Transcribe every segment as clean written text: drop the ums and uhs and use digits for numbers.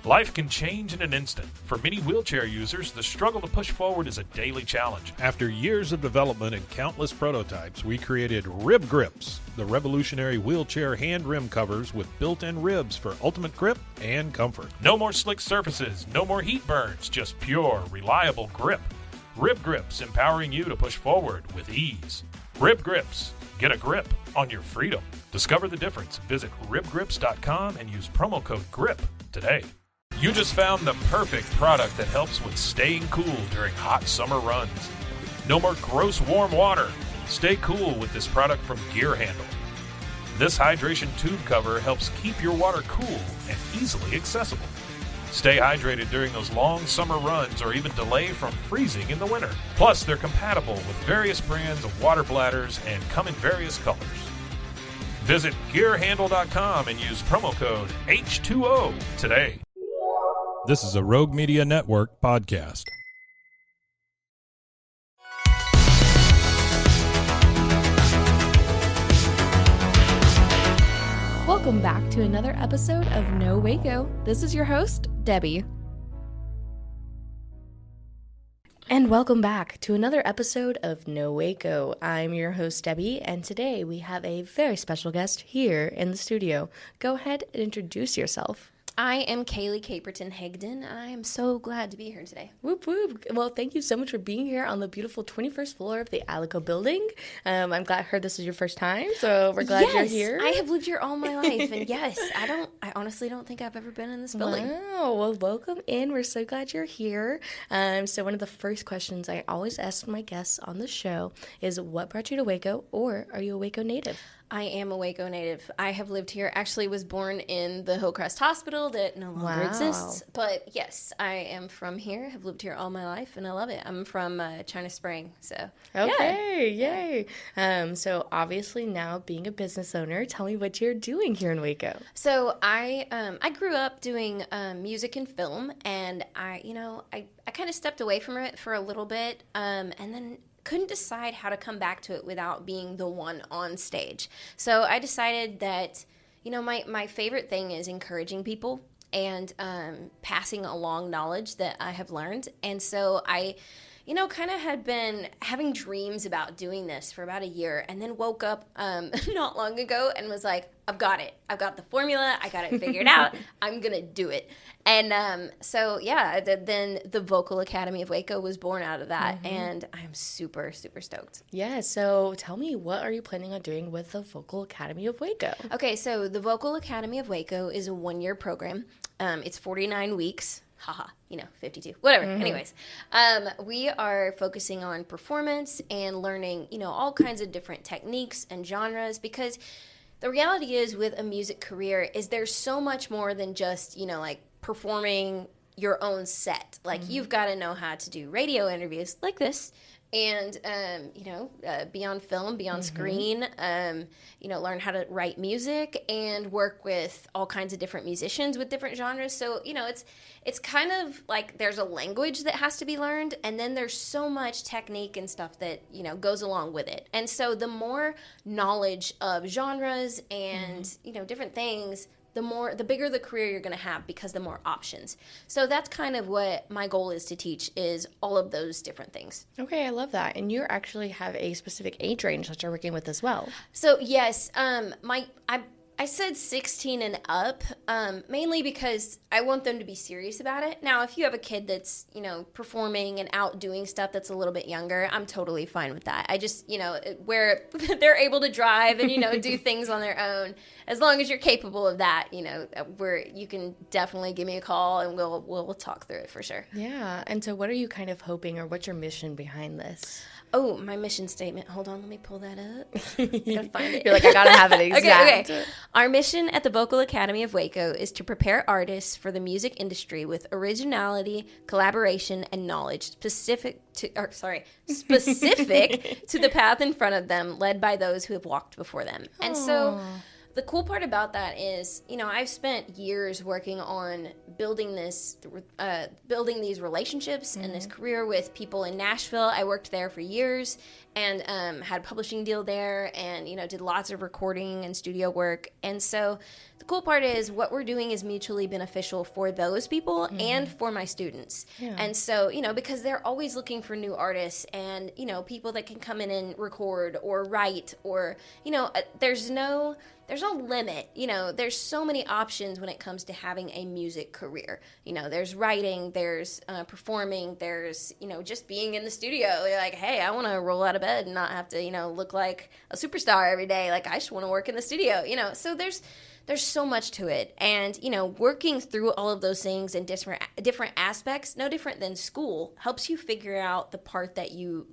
Life can change in an instant. For many wheelchair users, the struggle to push forward is a daily challenge. After years of development and countless prototypes, we created Rib Grips, the revolutionary wheelchair hand rim covers with built-in ribs for ultimate grip and comfort. No more slick surfaces, no more heat burns, just pure, reliable grip. Rib Grips, empowering you to push forward with ease. Rib Grips, get a grip on your freedom. Discover the difference. Visit ribgrips.com and use promo code GRIP today. You just found the perfect product that helps with staying cool during hot summer runs. No more gross warm water. Stay cool with this product from Gear Handle. This hydration tube cover helps keep your water cool and easily accessible. Stay hydrated during those long summer runs or even delay from freezing in the winter. Plus, they're compatible with various brands of water bladders and come in various colors. Visit gearhandle.com and use promo code H2O today. This is a Rogue Media Network podcast. Welcome back to another episode of No Waco. This is your host, Debbie. And welcome back to another episode of No Waco. I'm your host, Debbie, and today we have a very special guest here in the studio. Go ahead and introduce yourself. I am Kaley Caperton Higdon. I am so glad to be here today. Whoop whoop. Well, thank you so much for being here on the beautiful 21st floor of the Alico building. I'm glad I heard this is your first time, so we're glad you're here. I have lived here all my life, and yes, I honestly don't think I've ever been in this building. Wow, well, welcome in. We're so glad you're here. So one of the first questions I always ask my guests on the show is, what brought you to Waco, or are you a Waco native? I am a Waco native. I have lived here, actually was born in the Hillcrest Hospital that no longer exists. But yes, I am from here, have lived here all my life, and I love it. I'm from China Spring, so okay, yay. So obviously now being a business owner, tell me what you're doing here in Waco. So I grew up doing music and film, and I kind of stepped away from it for a little bit, and then couldn't decide how to come back to it without being the one on stage. So I decided that, my favorite thing is encouraging people and passing along knowledge that I have learned. And so I, kind of had been having dreams about doing this for about a year, and then woke up not long ago and was like, I've got it. I've got the formula. I got it figured out. I'm going to do it. And then the Vocal Academy of Waco was born out of that, and I'm super, super stoked. Yeah, so tell me, what are you planning on doing with the Vocal Academy of Waco? Okay, so the Vocal Academy of Waco is a one-year program. It's 49 weeks. 52, whatever. Anyways, we are focusing on performance and learning, all kinds of different techniques and genres, because the reality is with a music career is there's so much more than just, performing your own set. Like, you've got to know how to do radio interviews like this, and, be on film, be on screen, learn how to write music and work with all kinds of different musicians with different genres. So, it's kind of like there's a language that has to be learned, and then there's so much technique and stuff that, goes along with it. And so the more knowledge of genres and, different things, the bigger the career you're going to have, because the more options. So that's kind of what my goal is to teach, is all of those different things. Okay, I love that. And you actually have a specific age range that you're working with as well. So yes, I said 16 and up, mainly because I want them to be serious about it. Now, if you have a kid that's, performing and out doing stuff that's a little bit younger, I'm totally fine with that. I just, where they're able to drive and, do things on their own, as long as you're capable of that, where you can definitely give me a call and we'll talk through it for sure. Yeah. And so what are you kind of hoping, or what's your mission behind this? Oh, my mission statement. Hold on, let me pull that up. I gotta find it. You're like, I gotta have it exact. Okay. Our mission at the Vocal Academy of Waco is to prepare artists for the music industry with originality, collaboration, and knowledge specific to the path in front of them, led by those who have walked before them. And so the cool part about that is, I've spent years working on building these relationships and this career with people in Nashville. I worked there for years and had a publishing deal there and, did lots of recording and studio work. And so the cool part is what we're doing is mutually beneficial for those people and for my students. Yeah. And so, because they're always looking for new artists and, people that can come in and record or write or, there's no limit. There's so many options when it comes to having a music career. There's writing, there's performing, there's, just being in the studio. You're like, hey, I want to roll out of bed and not have to, look like a superstar every day. Like, I just want to work in the studio, so there's so much to it. And, working through all of those things in different aspects, no different than school, helps you figure out the part that you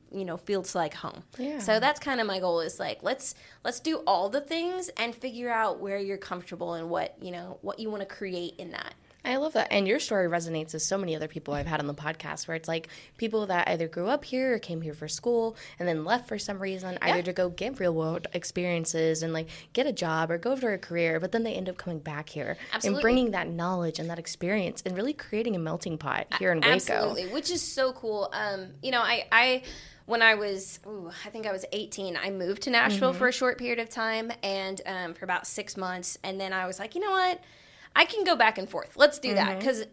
feels like home. Yeah. So that's kind of my goal is like, let's do all the things and figure out where you're comfortable and what you want to create in that. I love that. And your story resonates with so many other people I've had on the podcast where it's like people that either grew up here or came here for school and then left for some reason, either to go get real world experiences and like get a job or go for a career, but then they end up coming back here and bringing that knowledge and that experience and really creating a melting pot here in Waco. Absolutely, which is so cool. When I was, I think I was 18, I moved to Nashville for a short period of time and for about 6 months. And then I was like, you know what? I can go back and forth. Let's do that. Because,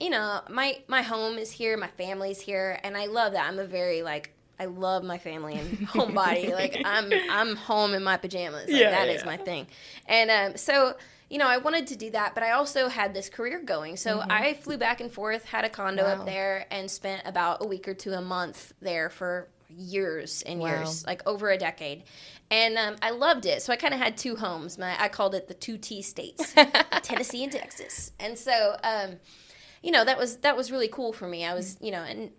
my home is here. My family's here. And I love that. I'm a very, I love my family and homebody. Like, I'm home in my pajamas. Like, that is my thing. And so, I wanted to do that. But I also had this career going. So I flew back and forth, had a condo up there, and spent about a week or two a month there for years and years, like over a decade. And I loved it. So I kind of had two homes. I called it the 2 T states, Tennessee and Texas. And so, that was really cool for me. I was,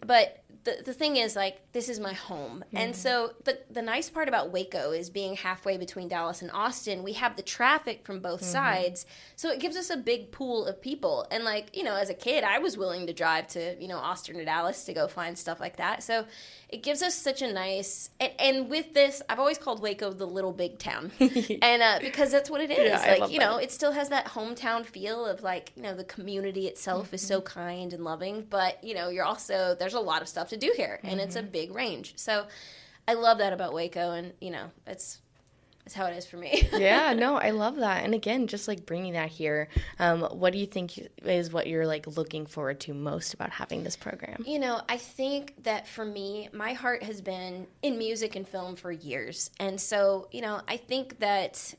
but the thing is, like, this is my home. And so the nice part about Waco is being halfway between Dallas and Austin, we have the traffic from both sides. So it gives us a big pool of people. And, like, as a kid, I was willing to drive to, Austin or Dallas to go find stuff like that. So it gives us such a nice, and with this, I've always called Waco the little big town. And because that's what it is. Yeah, it still has that hometown feel of, like, the community itself is so kind and loving. But, you're also, there's a lot of stuff to do here. And it's a big range. So I love that about Waco. And, it's how it is for me. Yeah, no, I love that. And again, just like bringing that here, what do you think is what you're like looking forward to most about having this program? I think that for me, my heart has been in music and film for years. And so, I think that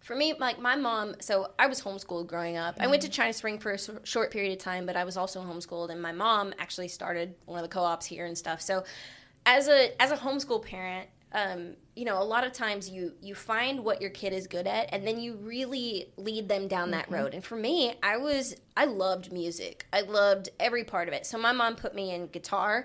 for me, like my mom, so I was homeschooled growing up. I went to China Spring for a short period of time, but I was also homeschooled. And my mom actually started one of the co-ops here and stuff. So as a homeschool parent, a lot of times you find what your kid is good at and then you really lead them down that road. And for me, I loved music. I loved every part of it. So my mom put me in guitar,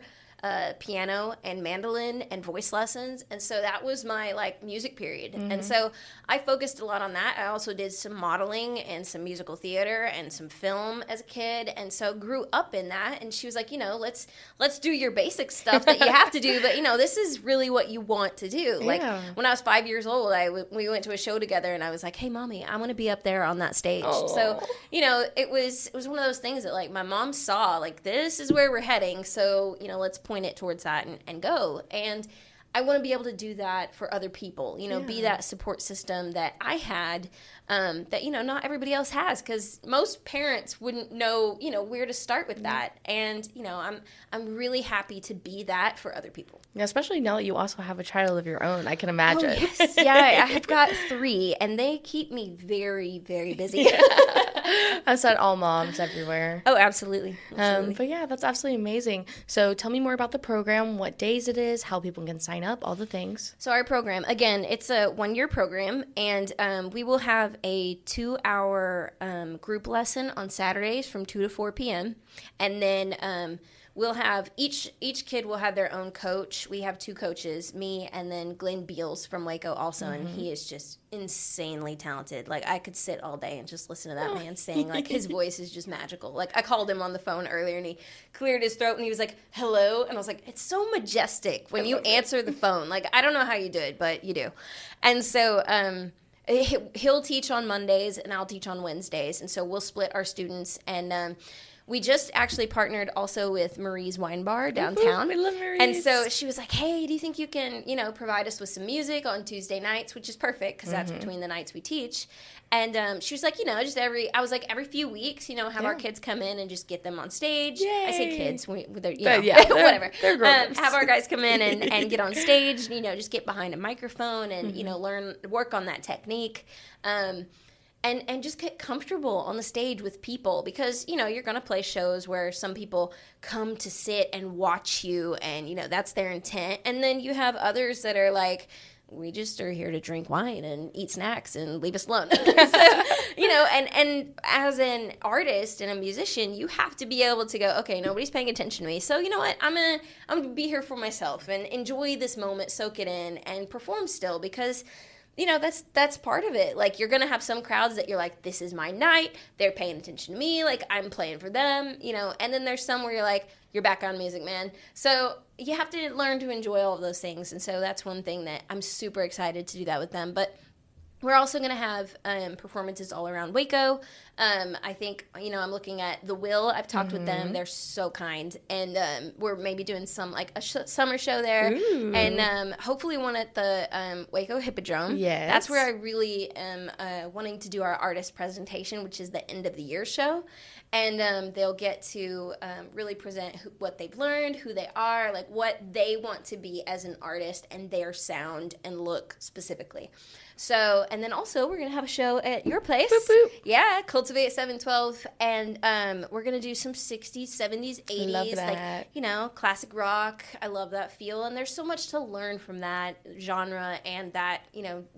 piano and mandolin and voice lessons. And so that was my like music period. And so I focused a lot on that. I also did some modeling and some musical theater and some film as a kid. And so grew up in that. And she was like, let's do your basic stuff that you have to do. But, this is really what you want to do. Yeah. Like when I was 5 years old, we went to a show together and I was like, hey, Mommy, I want to be up there on that stage. Aww. So, it was one of those things that like my mom saw, like, this is where we're heading. So, let's point it towards that and go. And I want to be able to do that for other people, be that support system that I had, that, not everybody else has, because most parents wouldn't know, where to start with that. And, I'm really happy to be that for other people. Yeah, especially now that you also have a child of your own, I can imagine. Oh, yes. Yeah, I have got 3, and they keep me very, very busy. I said all moms everywhere. Oh, absolutely. But yeah, that's absolutely amazing. So tell me more about the program, what days it is, how people can sign up, all the things. So our program, again, it's a 1-year program, and we will have a 2-hour group lesson on Saturdays from 2 to 4 p.m. And then we'll have each kid will have their own coach. We have 2 coaches, me and then Glenn Beals from Waco also, and he is just insanely talented. Like, I could sit all day and just listen to that man sing. Like, his voice is just magical. Like, I called him on the phone earlier and he cleared his throat and he was like, hello. And I was like, it's so majestic when you answer the phone. Like, I don't know how you do it, but you do. And so he'll teach on Mondays and I'll teach on Wednesdays. And so we'll split our students. And we just actually partnered also with Marie's Wine Bar downtown. We love Marie's. And so she was like, hey, do you think you can, provide us with some music on Tuesday nights, which is perfect because that's between the nights we teach. And she was like, every few weeks, have our kids come in and just get them on stage. Yay. I say kids, they're, whatever. They're grown-ups. Have our guys come in and get on stage, just get behind a microphone and, work on that technique. And just get comfortable on the stage with people because, you're going to play shows where some people come to sit and watch you and, that's their intent. And then you have others that are like, we just are here to drink wine and eat snacks and leave us alone. So, and as an artist and a musician, you have to be able to go, okay, nobody's paying attention to me. So you know what? I'm gonna be here for myself and enjoy this moment, soak it in, and perform still because that's part of it. Like, you're going to have some crowds that you're like, this is my night. They're paying attention to me. Like, I'm playing for them, And then there's some where you're like, you're background music, man. So you have to learn to enjoy all of those things. And so that's one thing that I'm super excited to do that with them. But we're also going to have performances all around Waco. I think, I'm looking at The Will. I've talked with them. They're so kind. And we're maybe doing some, like, a summer show there. Ooh. And hopefully one at the Waco Hippodrome. Yes. That's where I really am wanting to do our artist presentation, which is the end of the year show. And they'll get to really present what they've learned, who they are, like what they want to be as an artist and their sound and look specifically. So, and then also we're going to have a show at your place. Boop, boop. Yeah, Cultivate 712. And we're going to do some 60s, 70s, 80s. Love that. Like, classic rock. I love that feel. And there's so much to learn from that genre and that,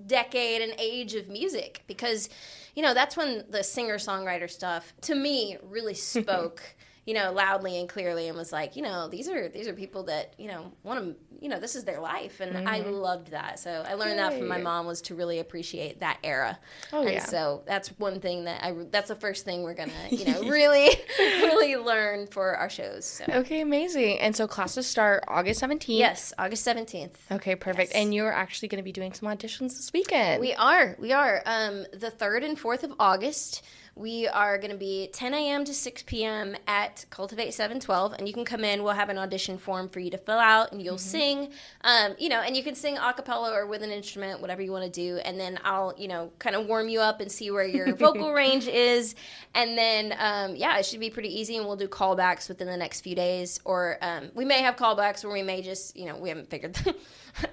decade and age of music. Because, that's when the singer-songwriter stuff, to me, really spoke loudly and clearly and was like, these are people that, want to, this is their life. And I loved that. So I learned that from my mom, was to really appreciate that era. Oh, and so that's one thing that's the first thing we're going to, really, really learn for our shows. So. Okay, amazing. And so classes start August 17th? Yes, August 17th. Okay, perfect. Yes. And you're actually going to be doing some auditions this weekend. We are. The 3rd and 4th of August. We are going to be 10 a.m. to 6 p.m. at Cultivate 712, and you can come in. We'll have an audition form for you to fill out, and you'll sing, and you can sing a cappella or with an instrument, whatever you want to do, and then I'll, kind of warm you up and see where your vocal range is, and then, it should be pretty easy, and we'll do callbacks within the next few days, or we may have callbacks, or we may just, we haven't figured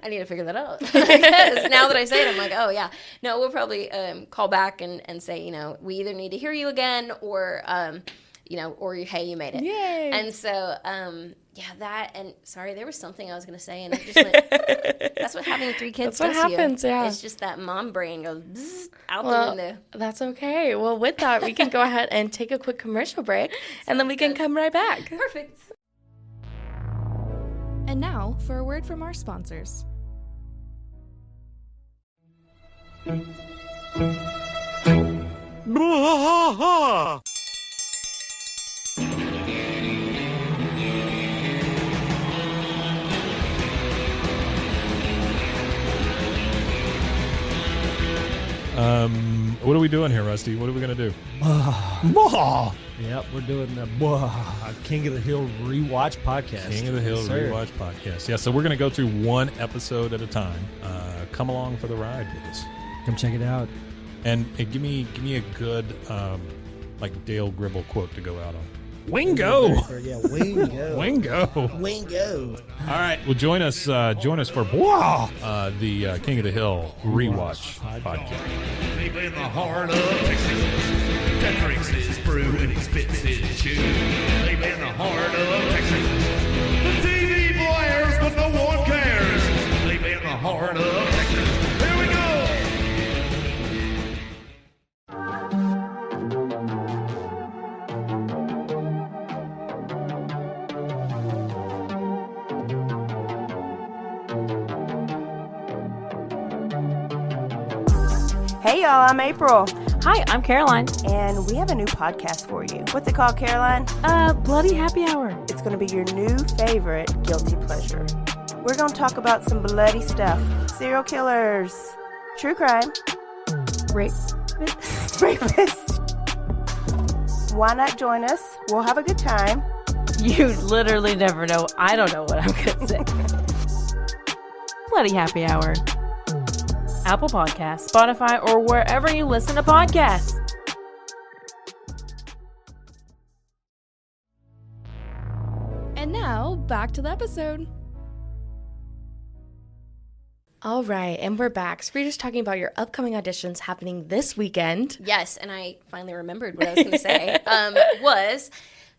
I need to figure that out. Because now that I say it, I'm like, oh, yeah. No, we'll probably call back and say, we either need to hear you again or, or hey, you made it. Yay. And so, that, and sorry, there was something I was going to say, and I just went, that's what having 3 kids does to you. That's what happens, yeah. It's just that mom brain goes out the window. That's okay. Well, with that, we can go ahead and take a quick commercial break, and then we can come right back. Perfect. And now for a word from our sponsors. What are we doing here, Rusty? What are we going to do? Yep, we're doing the King of the Hill Rewatch Podcast. King of the Hill Rewatch Podcast. Yeah, so we're going to go through one episode at a time. Come along for the ride with us. Come check it out. And give me a good like Dale Gribble quote to go out on. Wingo. Yeah, Wingo. Wingo. All right. Well, join us for the King of the Hill Rewatch Podcast. Deep in the heart of Texas, that drinks his brew and he spits his chew. Deep in the heart of Texas, the TV blares but no one cares. Deep in the heart of Texas, here we go. Hey y'all, I'm April. Hi, I'm Caroline. And we have a new podcast for you. What's it called, Caroline? Bloody Happy Hour. It's going to be your new favorite guilty pleasure. We're going to talk about some bloody stuff. Serial killers. True crime. Rapist. Why not join us? We'll have a good time. You literally never know. I don't know what I'm going to say. Bloody Happy Hour. Apple Podcasts, Spotify, or wherever you listen to podcasts. And now, back to the episode. All right, and we're back. So we're just talking about your upcoming auditions happening this weekend. Yes, and I finally remembered what I was going to say.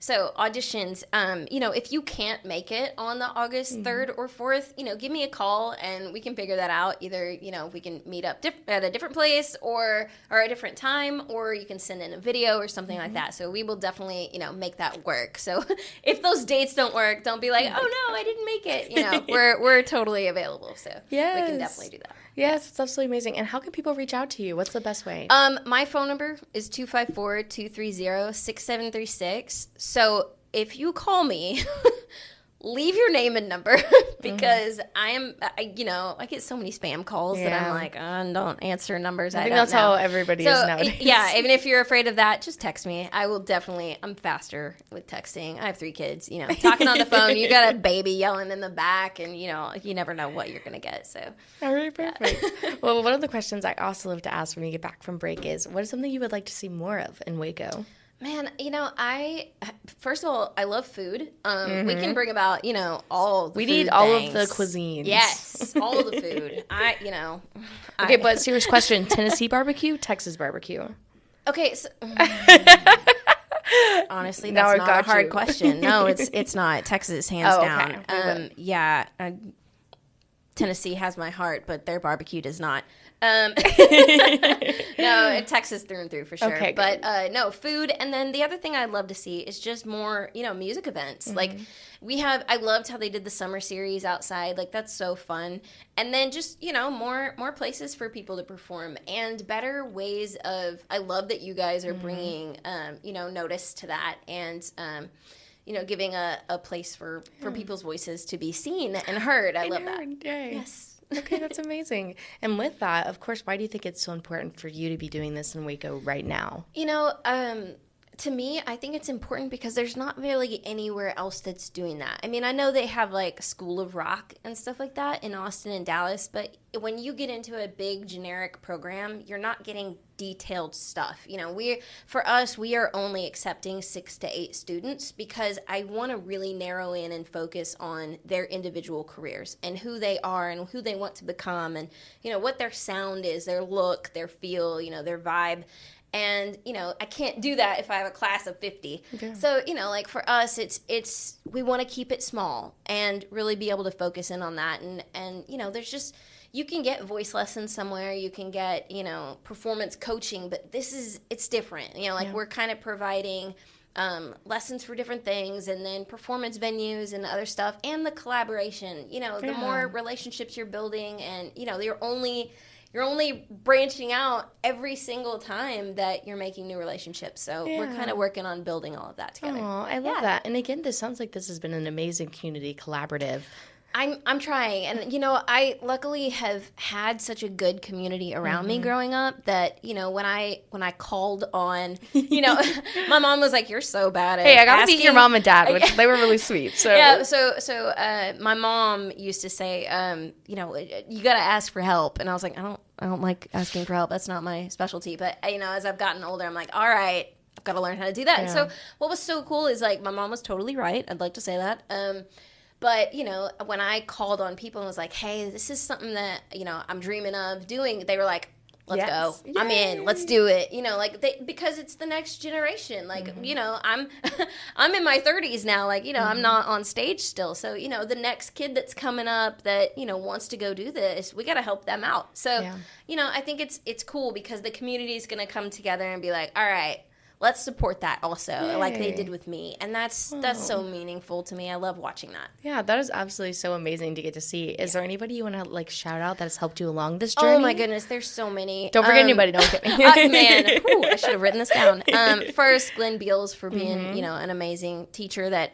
So auditions, if you can't make it on the August 3rd or 4th, give me a call and we can figure that out. Either, we can meet up at a different place or a different time, or you can send in a video or something like that. So we will definitely, make that work. So if those dates don't work, don't be like, oh no, I didn't make it. We're totally available. So yes. We can definitely do that. Yes, it's absolutely amazing. And how can people reach out to you? What's the best way? My phone number is 254-230-6736. So if you call me, leave your name and number because I get so many spam calls that I'm like, don't answer numbers. I think that's how everybody is nowadays. Yeah, even if you're afraid of that, just text me. I will definitely, I'm faster with texting. I have 3 kids, talking on the phone. You got a baby yelling in the back and, you never know what you're going to get. So, all right, perfect. Yeah. Well, one of the questions I also love to ask when we get back from break is, what is something you would like to see more of in Waco? Man, first of all, I love food. We can bring about, all the food. We need all of the cuisines. Yes, all of the food. Okay, but serious question, Tennessee barbecue, Texas barbecue? Okay, so, honestly, that's not a hard question. No, it's not. Texas, hands down. Tennessee has my heart, but their barbecue does not. No, Texas through and through for sure. Okay, but no, food. And then the other thing I'd love to see is just more, music events. Like I loved how they did the summer series outside. Like that's so fun. And then just, more places for people to perform and better ways of, I love that you guys are bringing, notice to that and, giving a place for people's voices to be seen and heard. I love that. Yay. Yes. Okay, that's amazing. And with that, of course, why do you think it's so important for you to be doing this in Waco right now? To me, I think it's important because there's not really anywhere else that's doing that. I mean, I know they have like School of Rock and stuff like that in Austin and Dallas, but when you get into a big generic program, you're not getting detailed stuff. For us, we are only accepting 6 to 8 students because I want to really narrow in and focus on their individual careers and who they are and who they want to become and, what their sound is, their look, their feel, their vibe. And, I can't do that if I have a class of 50. Okay. So, for us, it's we want to keep it small and really be able to focus in on that. And there's just, you can get voice lessons somewhere. You can get, performance coaching, but it's different. We're kind of providing lessons for different things and then performance venues and other stuff and the collaboration. The more relationships you're building and, you're only branching out every single time that you're making new relationships. So we're kind of working on building all of that together. Oh, I love that. And again, this sounds like this has been an amazing community collaborative. I'm trying. And, I luckily have had such a good community around me growing up that, when I called on, my mom was like, you're so bad at Hey, I got to meet your mom and dad, which they were really sweet. So yeah, so my mom used to say, you got to ask for help. And I was like, I don't like asking for help. That's not my specialty. But, as I've gotten older, I'm like, all right, I've got to learn how to do that. Yeah. And so what was so cool is, like, my mom was totally right. I'd like to say that. But, when I called on people and was like, hey, this is something that, I'm dreaming of doing, they were like, let's go. Yay. I'm in. Let's do it. Because it's the next generation. Like, I'm in my 30s now. Like, I'm not on stage still. So, the next kid that's coming up that, wants to go do this, we got to help them out. So, I think it's cool because the community is going to come together and be like, all right, let's support that also. Yay. Like they did with me. And that's so meaningful to me. I love watching that. Yeah, that is absolutely so amazing to get to see. Is there anybody you want to like shout out that has helped you along this journey? Oh my goodness, there's so many. Don't forget anybody, don't get me. Man, I should have written this down. First, Glenn Beals for being, an amazing teacher that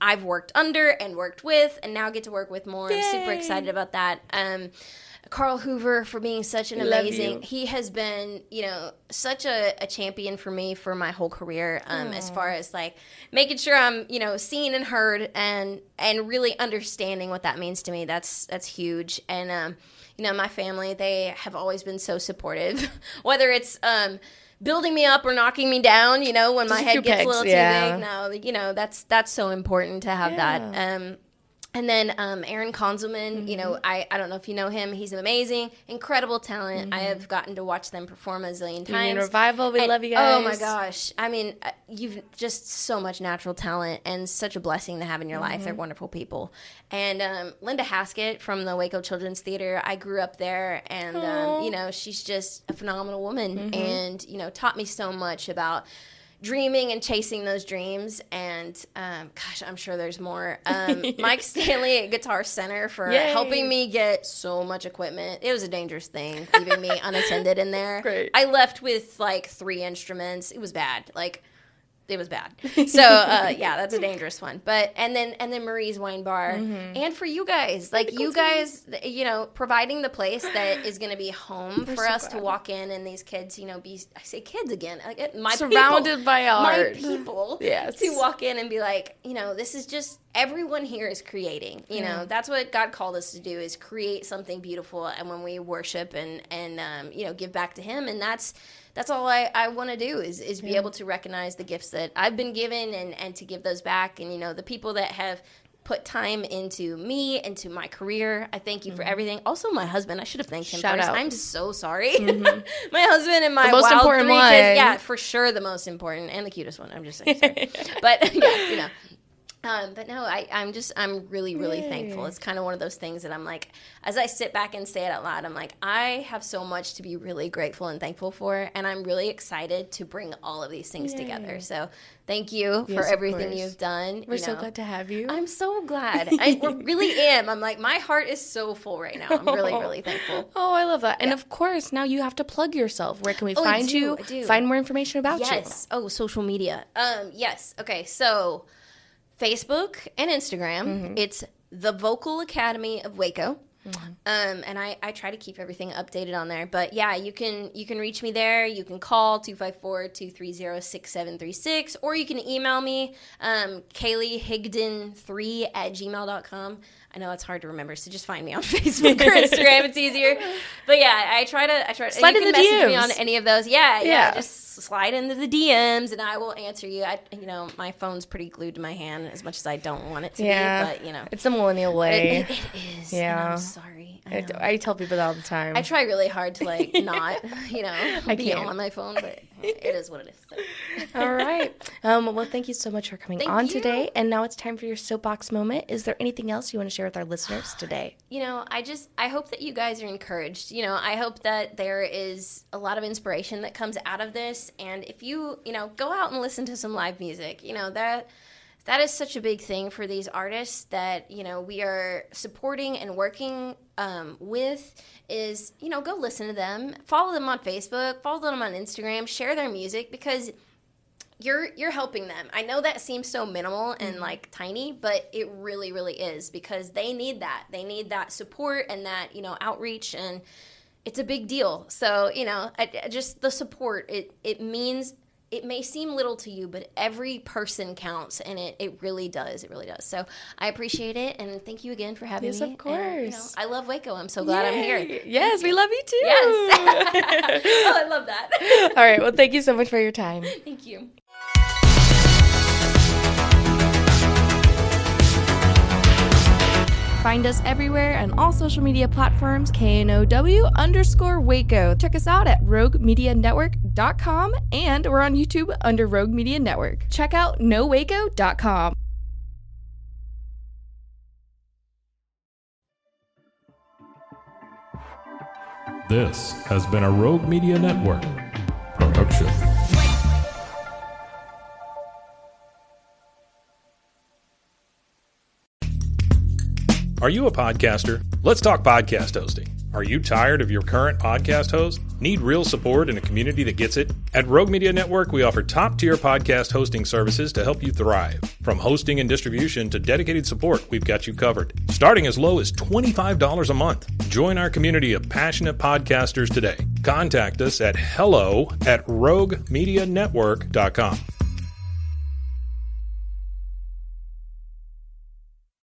I've worked under and worked with and now get to work with more. Yay. I'm super excited about that. Carl Hoover for being such an Love amazing. you. He has been, such a champion for me for my whole career. As far as like making sure I'm, seen and heard, and really understanding what that means to me. That's huge. And my family, they have always been so supportive. Whether it's building me up or knocking me down, when my head gets a little too big. No, that's so important to have that. And then Aaron Konzelman, I don't know if you know him. He's amazing, incredible talent. I have gotten to watch them perform a zillion times. Union Revival, we love you guys. Oh my gosh. I mean, you've just so much natural talent and such a blessing to have in your life. They're wonderful people. And Linda Haskett from the Waco Children's Theater, I grew up there, and, she's just a phenomenal woman and, taught me so much about dreaming and chasing those dreams. And gosh, I'm sure there's more. Mike Stanley at Guitar Center for helping me get so much equipment. It was a dangerous thing leaving me unattended in there. Great. I left with like 3 instruments. It was bad. It was bad. So that's a dangerous one. But and then Marie's Wine Bar, and for you guys, you guys, providing the place that is going to be home for us to walk in, and these kids, I say kids again, my surrounded people, by art, my people, yes, to walk in and be like, this is just everyone here is creating. That's what God called us to do, is create something beautiful, and when we worship and give back to Him, and that's all I want to do is be able to recognize the gifts that I've been given and to give those back. And, the people that have put time into me, into my career, I thank you for everything. Also, my husband, I should have thanked him Shout first. out. I'm so sorry. My husband and my the most wild important 3 one. kids. Yeah, for sure the most important and the cutest one. I'm just saying. Sorry. But, yeah, but no, I'm really, really thankful. It's kind of one of those things that I'm like, as I sit back and say it out loud, I'm like, I have so much to be really grateful and thankful for, and I'm really excited to bring all of these things together. So thank you for everything you've done. We're so glad to have you. I'm so glad. I really am. I'm like, my heart is so full right now. I'm really, really thankful. Oh, I love that. And of course, now you have to plug yourself. Where can we find you? I do. Find more information about you. Yes. Oh, social media. Yes. Okay. So Facebook and Instagram, it's the Vocal Academy of Waco. And I try to keep everything updated on there. But yeah, you can reach me there. You can call 254-230-6736, or you can email me, KaleyHigdon3@gmail.com. I know it's hard to remember, so just find me on Facebook or Instagram. It's easier. But yeah, I try to slide you in can the message DMs. me on any of those. Yeah. Just slide into the DMs and I will answer you. My phone's pretty glued to my hand as much as I don't want it to be, but it's the millennial way. It is. Yeah. And I'm sorry. I tell people that all the time. I try really hard to not, be can't. on my phone, but it is what it is. So. All right. Well, thank you so much for coming on today. And now it's time for your soapbox moment. Is there anything else you want to share with our listeners today? I hope that you guys are encouraged. I hope that there is a lot of inspiration that comes out of this. And if you, go out and listen to some live music, that is such a big thing for these artists that, we are supporting and working with is, go listen to them, follow them on Facebook, follow them on Instagram, share their music, because you're helping them. I know that seems so minimal and tiny, but it really, really is, because they need that. They need that support and that, outreach, and it's a big deal. So, just the support, it means. It may seem little to you, but every person counts, and it really does. It really does. So I appreciate it, and thank you again for having me. Yes, of course. And, I love Waco. I'm so glad I'm here. Yes, we love you too. Yes. Oh, I love that. All right. Well, thank you so much for your time. Thank you. Find us everywhere on all social media platforms, KNOW_Waco. Check us out at roguemedianetwork.com, and we're on YouTube under Rogue Media Network. Check out nowaco.com. This has been a Rogue Media Network production. Are you a podcaster? Let's talk podcast hosting. Are you tired of your current podcast host? Need real support in a community that gets it? At Rogue Media Network, we offer top-tier podcast hosting services to help you thrive. From hosting and distribution to dedicated support, we've got you covered. Starting as low as $25 a month. Join our community of passionate podcasters today. Contact us at hello@roguemedianetwork.com.